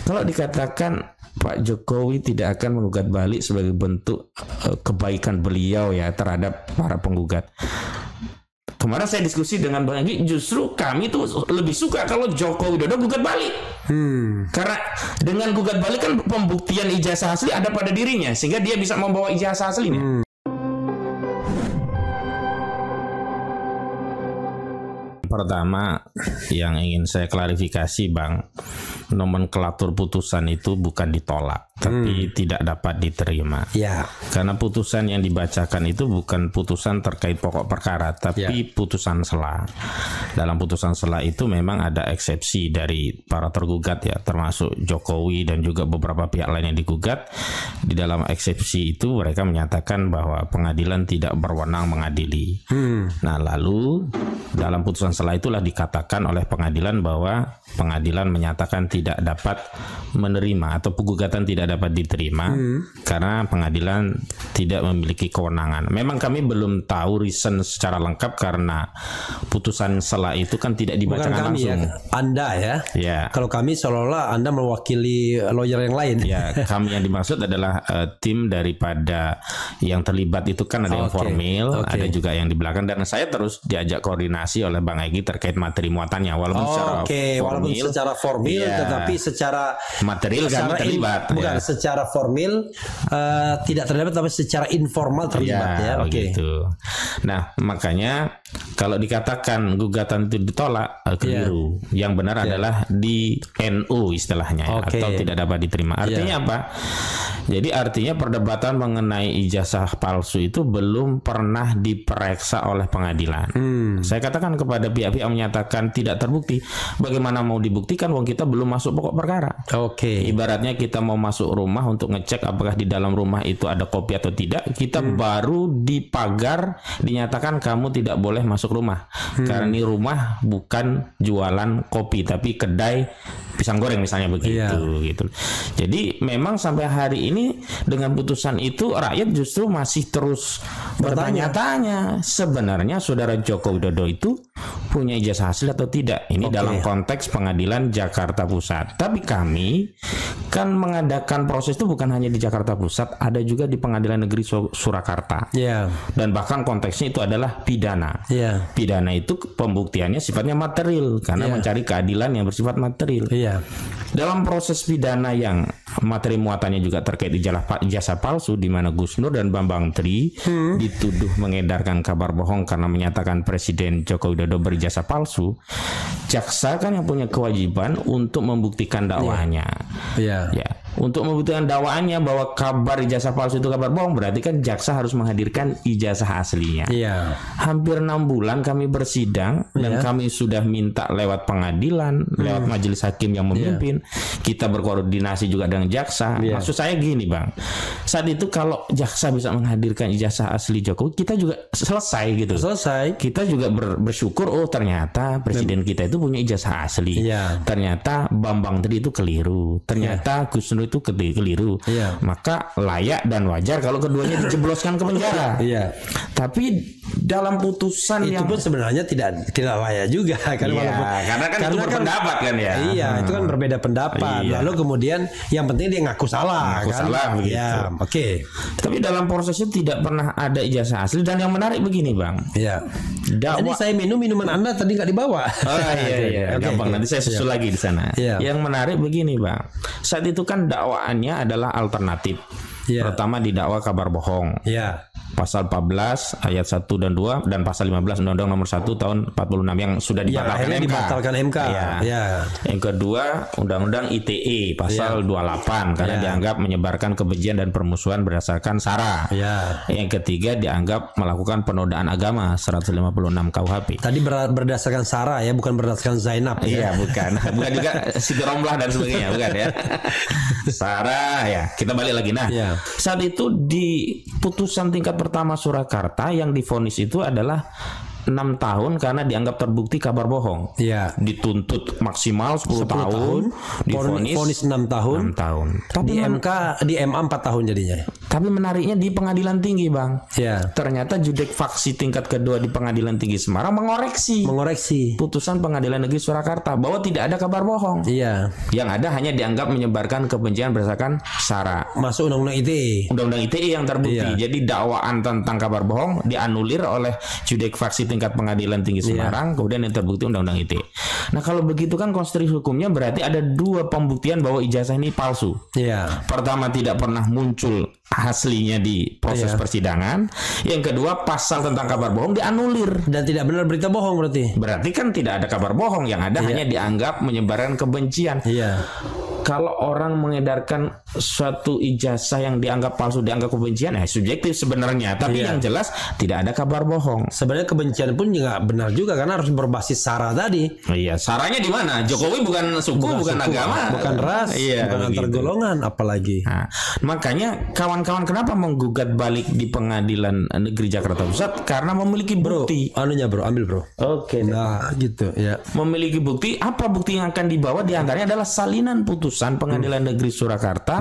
Kalau dikatakan Pak Jokowi tidak akan menggugat balik sebagai bentuk kebaikan beliau ya terhadap para penggugat. Kemarin saya diskusi dengan Bang Egy, justru kami tuh lebih suka kalau Joko Widodo gugat balik. Karena dengan gugat balik kan pembuktian ijazah asli ada pada dirinya, sehingga dia bisa membawa ijazah aslinya. Pertama yang ingin saya klarifikasi Bang, nomenklatur putusan itu bukan ditolak, tapi tidak dapat diterima. Ya. Karena putusan yang dibacakan itu bukan putusan terkait pokok perkara, tapi putusan sela. Dalam putusan sela itu memang ada eksepsi dari para tergugat ya, termasuk Jokowi dan juga beberapa pihak lain yang digugat. Di dalam eksepsi itu mereka menyatakan bahwa pengadilan tidak berwenang mengadili. Nah, lalu dalam putusan sela itulah dikatakan oleh pengadilan bahwa pengadilan menyatakan tidak dapat menerima atau gugatan tidak dapat diterima karena pengadilan tidak memiliki kewenangan. Memang kami belum tahu reason secara lengkap karena putusan sela itu kan tidak dibacakan langsung. Ya, Anda ya. Ya. Kalau kami seolah-olah Anda mewakili lawyer yang lain. Ya, kami yang dimaksud adalah tim daripada yang terlibat itu kan ada yang formil, ada juga yang di belakang, dan saya terus diajak koordinasi oleh Bang Egy terkait materi muatannya walaupun secara formil tetapi secara material kan terlibat. Bukan secara formil tidak terlibat tapi secara informal terlibat Gitu. Nah, makanya kalau dikatakan gugatan itu ditolak keliru. Yang benar adalah di NU istilahnya atau tidak dapat diterima. Artinya apa? Jadi artinya perdebatan mengenai ijazah palsu itu belum pernah diperiksa oleh pengadilan. Saya katakan kepada pihak-pihak yang menyatakan tidak terbukti, bagaimana mau dibuktikan wong kita belum masuk pokok perkara. Ibaratnya kita mau masuk rumah untuk ngecek apakah di dalam rumah itu ada kopi atau tidak, kita baru di pagar dinyatakan kamu tidak boleh masuk rumah. Karena ini rumah bukan jualan kopi tapi kedai pisang goreng misalnya begitu gitu. Jadi memang sampai hari ini dengan putusan itu rakyat justru masih terus bertanya-tanya sebenarnya saudara Joko Widodo itu punya ijazah asli atau tidak. Ini dalam konteks pengadilan Jakarta Pusat. Tapi kami kan mengadakan proses itu bukan hanya di Jakarta Pusat, ada juga di Pengadilan Negeri Surakarta. Dan bahkan konteksnya itu adalah pidana. Pidana itu pembuktiannya sifatnya material karena mencari keadilan yang bersifat material. Dalam proses pidana yang materi muatannya juga terkait ijazah palsu, di mana Gus Nur dan Bambang Tri dituduh mengedarkan kabar bohong karena menyatakan Presiden Joko Widodo berijazah palsu, jaksa kan yang punya kewajiban untuk membuktikan dakwaannya. Untuk membuktikan dakwaannya bahwa kabar ijazah palsu itu kabar bohong, berarti kan jaksa harus menghadirkan ijazah aslinya. Hampir 6 bulan kami bersidang dan kami sudah minta lewat pengadilan, lewat majelis hakim yang memimpin, kita berkoordinasi juga dengan jaksa. Maksud saya gini Bang, saat itu kalau jaksa bisa menghadirkan ijazah asli Jokowi, kita juga selesai gitu. Kita juga bersyukur, oh ternyata presiden kita itu punya ijazah asli. Ternyata Bambang Tri itu keliru. Ternyata Gus Nur itu keliru. Maka layak dan wajar kalau keduanya dijebloskan ke penjara. Tapi dalam putusan itu pun sebenarnya tidak layak juga kan, karena itu berpendapat kan ya. Itu kan berbeda pendapat. Lalu kemudian yang penting dia ngaku salah begitu. Tapi dalam prosesnya tidak pernah ada ijazah asli. Dan yang menarik begini Bang, ini saya minuman Anda tadi nggak dibawa. Gampang, nanti saya susul lagi di sana. Yang menarik begini Bang, saat itu kan dakwaannya adalah alternatif. Pertama didakwa kabar bohong. Pasal 14 ayat 1 dan 2 dan pasal 15 Undang-Undang Nomor 1 tahun 46 yang sudah dibatalkan MK. Yang kedua Undang-Undang ITE pasal 28 karena dianggap menyebarkan kebencian dan permusuhan berdasarkan sara. Yang ketiga dianggap melakukan penodaan agama 156 KUHP. Tadi berdasarkan sara ya, bukan berdasarkan Zainab. Bukan juga Siti Romlah dan sebagainya, bukan ya. Sara kita balik lagi. Saat itu di putusan tingkat pertama Surakarta yang divonis itu adalah 6 tahun karena dianggap terbukti kabar bohong. Iya. Dituntut maksimal 10 tahun, divonis 6 tahun. 6 tahun. Tapi di MA 4 tahun jadinya. Tapi menariknya di pengadilan tinggi, Bang. Iya. Ternyata judek faksi tingkat kedua di Pengadilan Tinggi Semarang mengoreksi putusan Pengadilan Negeri Surakarta bahwa tidak ada kabar bohong. Iya. Yang ada hanya dianggap menyebarkan kebencian berdasarkan sara. Masuk Undang-Undang ITE. Undang-Undang ITE yang terbukti. Iya. Jadi dakwaan tentang kabar bohong dianulir oleh judek faksi tingkat Pengadilan Tinggi Semarang, kemudian yang terbukti Undang-Undang ITE. Nah, kalau begitu kan konstruksi hukumnya berarti ada 2 pembuktian bahwa ijazah ini palsu. Iya. Pertama, tidak pernah muncul aslinya di proses persidangan. Yang kedua, pasal tentang kabar bohong dianulir dan tidak benar berita bohong berarti. Berarti kan tidak ada kabar bohong, yang ada hanya dianggap menyebarkan kebencian. Iya. Kalau orang mengedarkan suatu ijazah yang dianggap palsu, dianggap kebencian, subjektif sebenarnya. Tapi yang jelas tidak ada kabar bohong. Sebenarnya kebencian pun juga benar juga karena harus berbasis sara tadi. Iya, saranya di mana? Jokowi bukan suku, bukan agama, bukan ras, bukan antar golongan, apalagi. Nah, makanya kawan-kawan kenapa menggugat balik di Pengadilan Negeri Jakarta Pusat? Karena memiliki bukti. Ambil bro. Oke. Nah, gitu ya. Memiliki bukti. Apa bukti yang akan dibawa? Di antaranya adalah salinan putusan Pengadilan Negeri Surakarta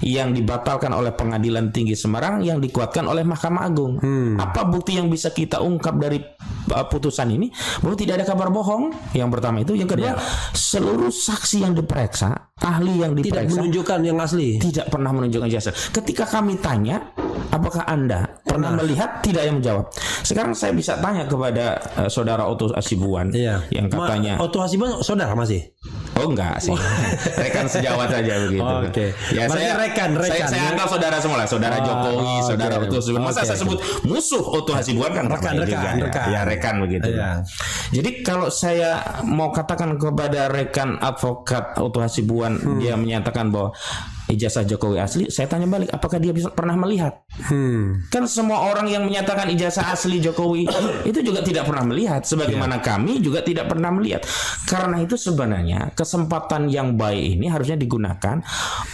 yang dibatalkan oleh Pengadilan Tinggi Semarang yang dikuatkan oleh Mahkamah Agung. Apa bukti yang bisa kita ungkap dari putusan ini? Bahwa tidak ada kabar bohong. Yang pertama itu. Yang kedua, seluruh saksi yang diperiksa, ahli yang diperiksa, tidak menunjukkan yang asli. Tidak pernah menunjukkan ijazah. Ketika kami tanya, apakah Anda pernah melihat? Tidak yang menjawab. Sekarang saya bisa tanya kepada saudara Otto Hasibuan yang katanya. Otto Hasibuan saudara masih? Oh enggak sih. Rekan sejawat saja begitu. Oke. Ya, saya anggap saudara semua lah, saudara Jokowi, saudara Otto Hasibuan. Masa saya sebut musuh Otto Hasibuan kan rekan. Ya rekan begitu. Jadi kalau saya mau katakan kepada rekan advokat Otto Hasibuan, dia menyatakan bahwa ijazah Jokowi asli, saya tanya balik, apakah dia pernah melihat? Kan semua orang yang menyatakan ijazah asli Jokowi itu juga tidak pernah melihat, sebagaimana kami juga tidak pernah melihat. Karena itu sebenarnya kesempatan yang baik ini harusnya digunakan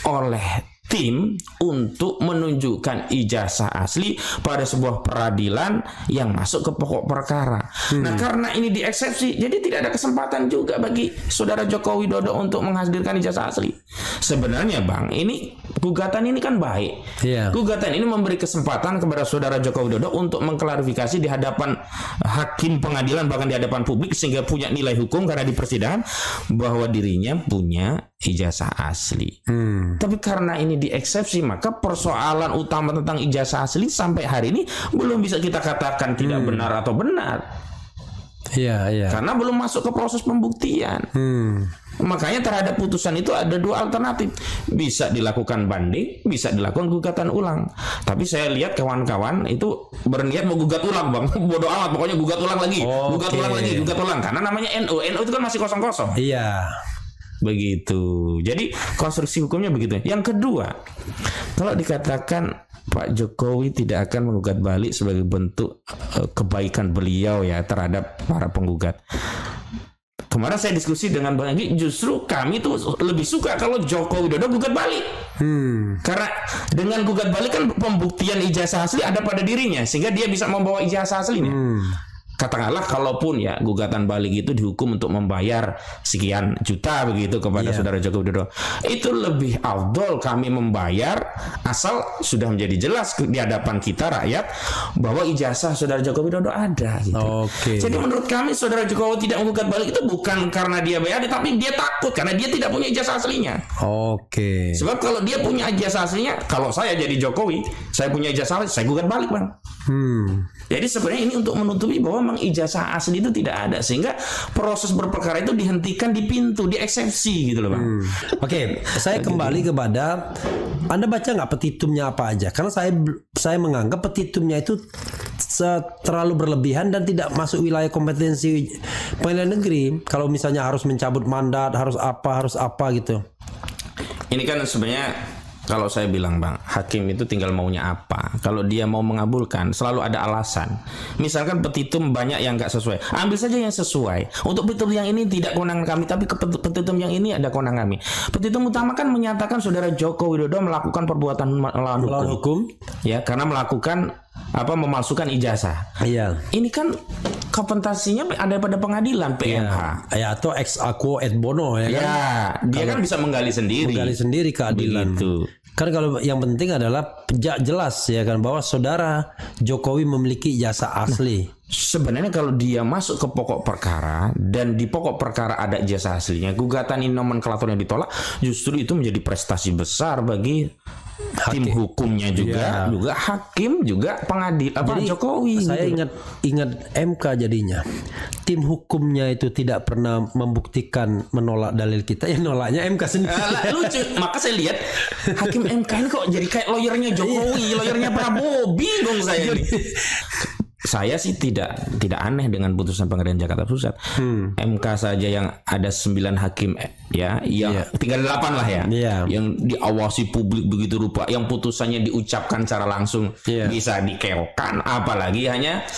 oleh tim untuk menunjukkan ijazah asli pada sebuah peradilan yang masuk ke pokok perkara. Nah, karena ini dieksepsi, jadi tidak ada kesempatan juga bagi saudara Joko Widodo untuk menghadirkan ijazah asli. Sebenarnya, Bang, ini gugatan ini kan baik. Gugatan ini memberi kesempatan kepada saudara Joko Widodo untuk mengklarifikasi di hadapan hakim pengadilan, bahkan di hadapan publik, sehingga punya nilai hukum karena di persidangan bahwa dirinya punya ijazah asli. Tapi karena ini dieksepsi, maka persoalan utama tentang ijazah asli sampai hari ini belum bisa kita katakan tidak benar atau benar. Karena belum masuk ke proses pembuktian. Makanya terhadap putusan itu ada 2 alternatif. Bisa dilakukan banding, bisa dilakukan gugatan ulang. Tapi saya lihat kawan-kawan itu berniat mau gugat ulang, Bang. Bodoh amat, pokoknya gugat ulang lagi. Gugat ulang. Karena namanya NU itu kan masih kosong-kosong. Begitu. Jadi konstruksi hukumnya begitu. Yang kedua, kalau dikatakan Pak Jokowi tidak akan menggugat balik sebagai bentuk kebaikan beliau ya terhadap para penggugat. Kemarin saya diskusi dengan Bang Egy, justru kami tuh lebih suka kalau Joko Widodo gugat balik. Karena dengan gugat balik kan pembuktian ijazah asli ada pada dirinya, sehingga dia bisa membawa ijazah aslinya. Katakanlah kalaupun ya gugatan balik itu dihukum untuk membayar sekian juta begitu kepada saudara Joko Widodo, itu lebih afdol kami membayar asal sudah menjadi jelas di hadapan kita rakyat bahwa ijazah saudara Joko Widodo ada gitu. Jadi menurut kami saudara Jokowi tidak menggugat balik itu bukan karena dia bayar, tapi dia takut karena dia tidak punya ijazah aslinya. Sebab kalau dia punya ijazah aslinya, kalau saya jadi Jokowi, saya punya ijazah asli, saya gugat balik, Bang. Jadi sebenarnya ini untuk menutupi bahwa memang ijazah asli itu tidak ada, sehingga proses berperkara itu dihentikan di pintu, di eksepsi gitu loh, Bang. Saya kembali kepada Anda baca nggak petitumnya apa aja? Karena saya menganggap petitumnya itu terlalu berlebihan dan tidak masuk wilayah kompetensi pengadilan negeri. Kalau misalnya harus mencabut mandat, harus apa gitu. Ini kan sebenarnya kalau saya bilang, Bang, hakim itu tinggal maunya apa. Kalau dia mau mengabulkan, selalu ada alasan. Misalkan petitum banyak yang nggak sesuai, ambil saja yang sesuai. Untuk petitum yang ini tidak kewenangan kami, tapi petitum yang ini ada kewenangan kami. Petitum utama kan menyatakan saudara Joko Widodo melakukan perbuatan melawan hukum. Ya, karena melakukan memalsukan ijazah. Ini kan kompensasinya ada pada pengadilan PMH. Ya, atau ex aequo et bono ya kan. Ya, dia kan bisa menggali sendiri keadilan. Begitu. Kan kalau yang penting adalah jelas ya kan bahwa saudara Jokowi memiliki ijazah asli. Sebenarnya kalau dia masuk ke pokok perkara dan di pokok perkara ada ijazah aslinya, gugatan ini nomenklaturnya ditolak, justru itu menjadi prestasi besar bagi tim hukumnya juga, juga hakim, juga Pak Jokowi. Saya ingat MK jadinya. Tim hukumnya itu tidak pernah membuktikan menolak dalil kita, ya nolaknya MK sendiri. Lucu, maka saya lihat hakim MK ini kok jadi kayak lawyernya Jokowi, lawyernya Prabowo, bingung saya ini. Saya sih tidak aneh dengan putusan Pengadilan Jakarta Pusat. MK saja yang ada 9 hakim ya, yang 38 lah ya, yang diawasi publik begitu rupa, yang putusannya diucapkan secara langsung bisa dikeokan, apalagi hanya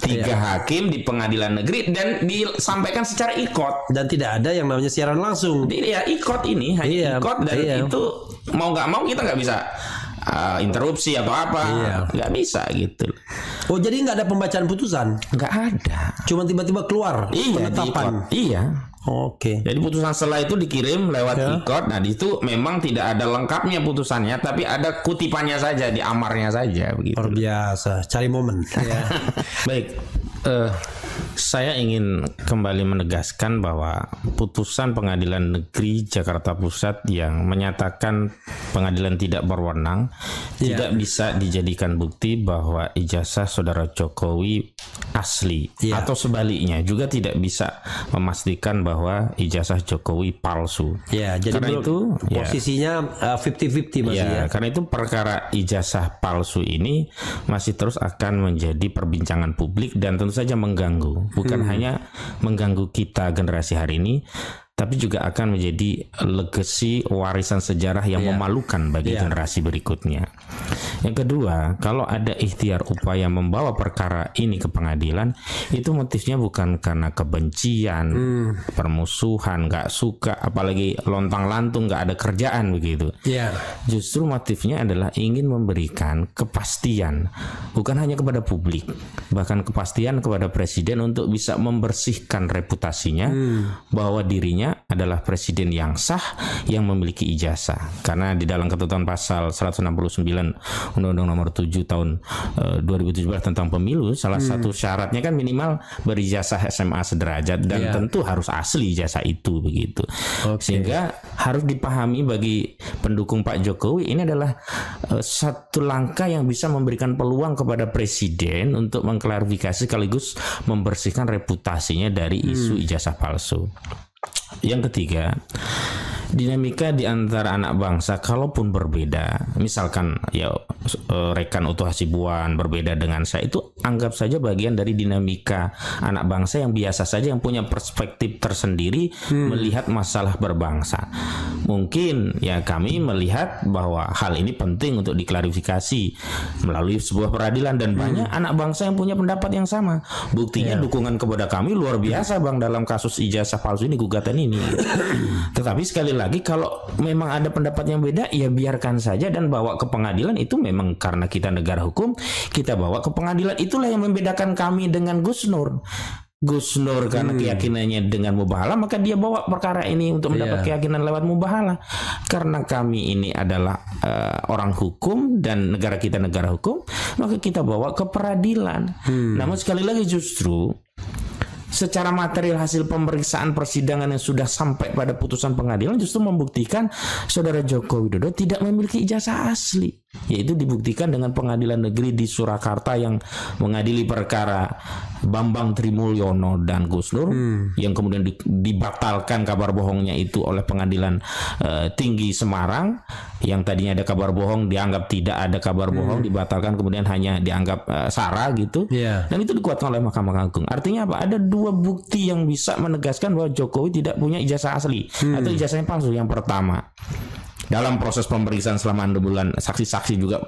3 hakim di pengadilan negeri dan disampaikan secara ikot, dan tidak ada yang namanya siaran langsung. Ya ikot ini hanya ikot, dan itu mau nggak mau kita nggak bisa interupsi atau apa, nggak bisa gitu. Oh, jadi nggak ada pembacaan putusan? Nggak ada. Cuma tiba-tiba keluar penetapan. Iya. Oke. Jadi putusan setelah itu dikirim lewat ikot. Nah, di situ memang tidak ada lengkapnya putusannya, tapi ada kutipannya saja, di amarnya saja begitu. Luar biasa, cari momen. Baik. Saya ingin kembali menegaskan bahwa putusan Pengadilan Negeri Jakarta Pusat yang menyatakan pengadilan tidak berwenang tidak bisa dijadikan bukti bahwa ijazah saudara Jokowi asli, atau sebaliknya juga tidak bisa memastikan bahwa ijazah Jokowi palsu. Jadi karena itu posisinya 50-50 masih ya. Karena itu perkara ijazah palsu ini masih terus akan menjadi perbincangan publik dan tentu saja mengganggu. Bukan hanya mengganggu kita generasi hari ini, tapi juga akan menjadi legacy, warisan sejarah yang memalukan bagi generasi berikutnya. Yang kedua, kalau ada ikhtiar upaya membawa perkara ini ke pengadilan, itu motifnya bukan karena kebencian, permusuhan, nggak suka, apalagi lontang-lantung, nggak ada kerjaan begitu. Justru motifnya adalah ingin memberikan kepastian, bukan hanya kepada publik, bahkan kepastian kepada presiden untuk bisa membersihkan reputasinya bahwa dirinya adalah presiden yang sah, yang memiliki ijazah. Karena di dalam ketentuan pasal 169 Undang-Undang Nomor 7 tahun 2017 tentang pemilu, salah satu syaratnya kan minimal berijazah SMA sederajat, dan tentu harus asli ijazah itu begitu. Sehingga harus dipahami bagi pendukung Pak Jokowi, ini adalah satu langkah yang bisa memberikan peluang kepada presiden untuk mengklarifikasi sekaligus membersihkan reputasinya dari isu ijazah palsu. Yang ketiga, dinamika di antara anak bangsa kalaupun berbeda, misalkan rekan Utuh Hasibuan berbeda dengan saya, itu anggap saja bagian dari dinamika anak bangsa yang biasa saja, yang punya perspektif tersendiri melihat masalah berbangsa. Mungkin kami melihat bahwa hal ini penting untuk diklarifikasi melalui sebuah peradilan, dan banyak anak bangsa yang punya pendapat yang sama. Buktinya dukungan kepada kami luar biasa, Bang, dalam kasus ijazah palsu ini, gugatan ini. Tetapi sekali lagi, kalau memang ada pendapat yang beda, ya biarkan saja dan bawa ke pengadilan. Itu memang karena kita negara hukum, kita bawa ke pengadilan. Itulah yang membedakan kami dengan Gus Nur. Gus Nur karena keyakinannya dengan mubahalah, maka dia bawa perkara ini untuk mendapat keyakinan lewat mubahalah. Karena kami ini adalah orang hukum dan negara kita negara hukum, maka kita bawa ke peradilan. Namun sekali lagi, justru secara material hasil pemeriksaan persidangan yang sudah sampai pada putusan pengadilan justru membuktikan saudara Joko Widodo tidak memiliki ijazah asli, yaitu dibuktikan dengan pengadilan negeri di Surakarta yang mengadili perkara Bambang Trimulyono dan Gus Nur, yang kemudian dibatalkan kabar bohongnya itu oleh pengadilan tinggi Semarang, yang tadinya ada kabar bohong dianggap tidak ada kabar bohong, dibatalkan kemudian hanya dianggap sara gitu, dan itu dikuatkan oleh Mahkamah Agung. Artinya apa? Ada dua bukti yang bisa menegaskan bahwa Jokowi tidak punya ijazah asli atau ijazahnya palsu. Yang pertama, dalam proses pemeriksaan selama 6 bulan, saksi-saksi juga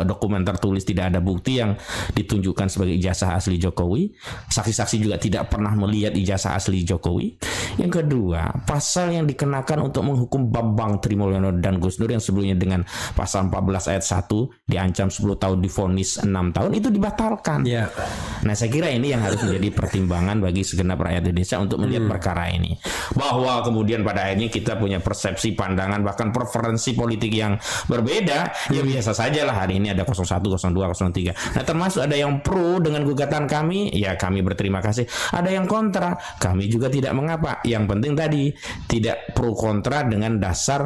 dokumen tertulis tidak ada bukti yang ditunjukkan sebagai ijazah asli Jokowi. Saksi-saksi juga tidak pernah melihat ijazah asli Jokowi. Yang kedua, pasal yang dikenakan untuk menghukum Bambang Trimulyono dan Gus Dur yang sebelumnya dengan pasal 14 ayat 1 diancam 10 tahun, divonis 6 tahun, itu dibatalkan. Nah, saya kira ini yang harus menjadi pertimbangan bagi segenap rakyat Indonesia untuk melihat perkara ini. Bahwa kemudian pada akhirnya kita punya persepsi, pandangan, bahkan preferensi politik yang berbeda, ya biasa saja lah. Hari ini ada 01, 02, 03. Nah, termasuk ada yang pro dengan gugatan kami, ya kami berterima kasih. Ada yang kontra, kami juga tidak mengapa. Yang penting tadi tidak pro kontra dengan dasar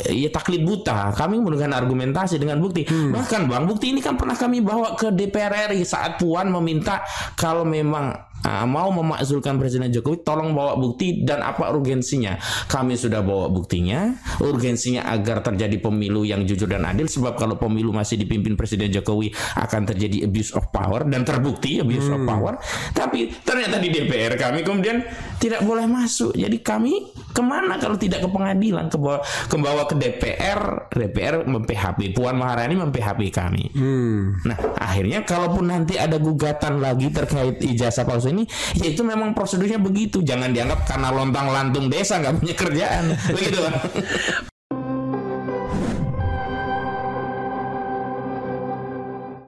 ya taklid buta. Kami menggunakan argumentasi dengan bukti. Bahkan Bang, bukti ini kan pernah kami bawa ke DPR RI saat Puan meminta kalau memang mau memakzulkan Presiden Jokowi, tolong bawa bukti dan apa urgensinya. Kami sudah bawa buktinya, urgensinya agar terjadi pemilu yang jujur dan adil, sebab kalau pemilu masih dipimpin Presiden Jokowi akan terjadi abuse of power, dan terbukti abuse of power. Tapi ternyata di DPR kami kemudian tidak boleh masuk. Jadi kami kemana kalau tidak ke pengadilan, ke DPR. DPR mem-PHP, Puan Maharani mem-PHP kami. Nah, akhirnya kalaupun nanti ada gugatan lagi terkait ijazah palsu ini, ya itu memang prosedurnya begitu. Jangan dianggap karena lontang lantung desa nggak punya kerjaan. Begitu, Bang.